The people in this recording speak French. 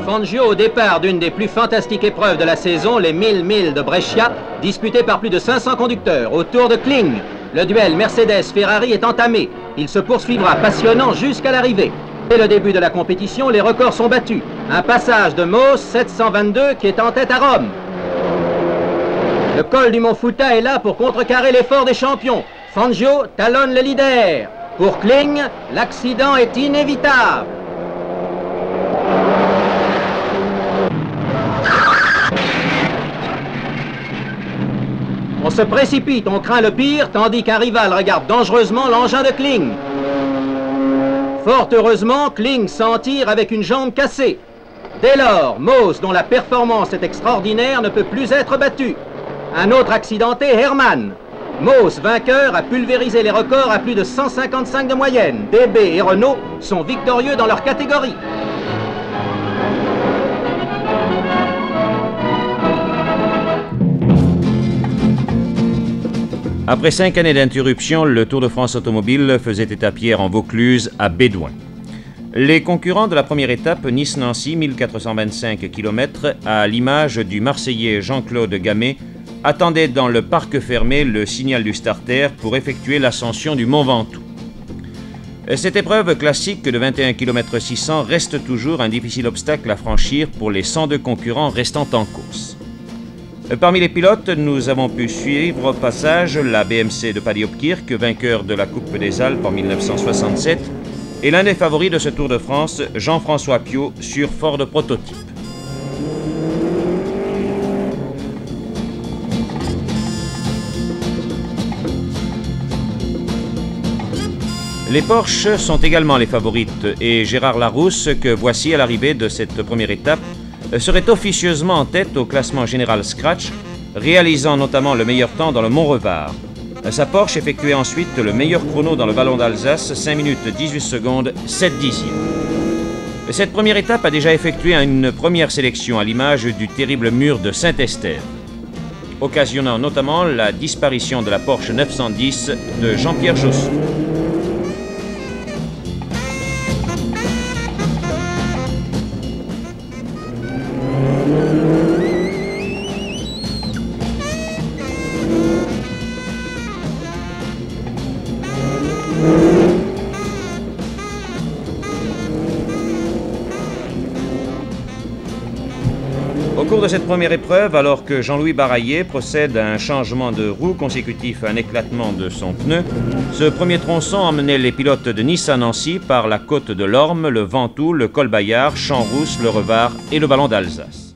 Fangio au départ d'une des plus fantastiques épreuves de la saison, les 1000 milles de Brescia, disputées par plus de 500 conducteurs au Tour de Kling. Le duel Mercedes-Ferrari est entamé. Il se poursuivra passionnant jusqu'à l'arrivée. Dès le début de la compétition, les records sont battus. Un passage de Mos 722 qui est en tête à Rome. Le col du Mont Futa est là pour contrecarrer l'effort des champions. Fangio talonne le leader. Pour Kling, l'accident est inévitable. On se précipite, on craint le pire, tandis qu'un rival regarde dangereusement l'engin de Kling. Fort heureusement, Kling s'en tire avec une jambe cassée. Dès lors, Mos, dont la performance est extraordinaire, ne peut plus être battu. Un autre accidenté, Hermann. Mos, vainqueur, a pulvérisé les records à plus de 155 de moyenne. DB et Renault sont victorieux dans leur catégorie. Après 5 années d'interruption, le Tour de France automobile faisait étape hier en Vaucluse à Bédouin. Les concurrents de la première étape, Nice-Nancy, 1425 km, à l'image du Marseillais Jean-Claude Gamet, attendaient dans le parc fermé le signal du starter pour effectuer l'ascension du Mont Ventoux. Cette épreuve classique de 21 km 600 reste toujours un difficile obstacle à franchir pour les 102 concurrents restant en course. Parmi les pilotes, nous avons pu suivre au passage la BMC de Paddy Hopkirk, vainqueur de la Coupe des Alpes en 1967, et l'un des favoris de ce Tour de France, Jean-François Piot, sur Ford Prototype. Les Porsche sont également les favorites et Gérard Larousse, que voici à l'arrivée de cette première étape, serait officieusement en tête au classement général Scratch, réalisant notamment le meilleur temps dans le Mont-Revard. Sa Porsche effectuait ensuite le meilleur chrono dans le Vallon d'Alsace, 5 minutes 18 secondes 7 dixièmes. Cette première étape a déjà effectué une première sélection à l'image du terrible mur de Saint-Estève, occasionnant notamment la disparition de la Porsche 910 de Jean-Pierre Josson. Au cours de cette première épreuve, alors que Jean-Louis Baraillet procède à un changement de roue consécutif à un éclatement de son pneu, ce premier tronçon emmenait les pilotes de Nice à Nancy par la côte de l'Orme, le Ventoux, le col Bayard, Champs-Rousses, le Revard et le Vallon d'Alsace.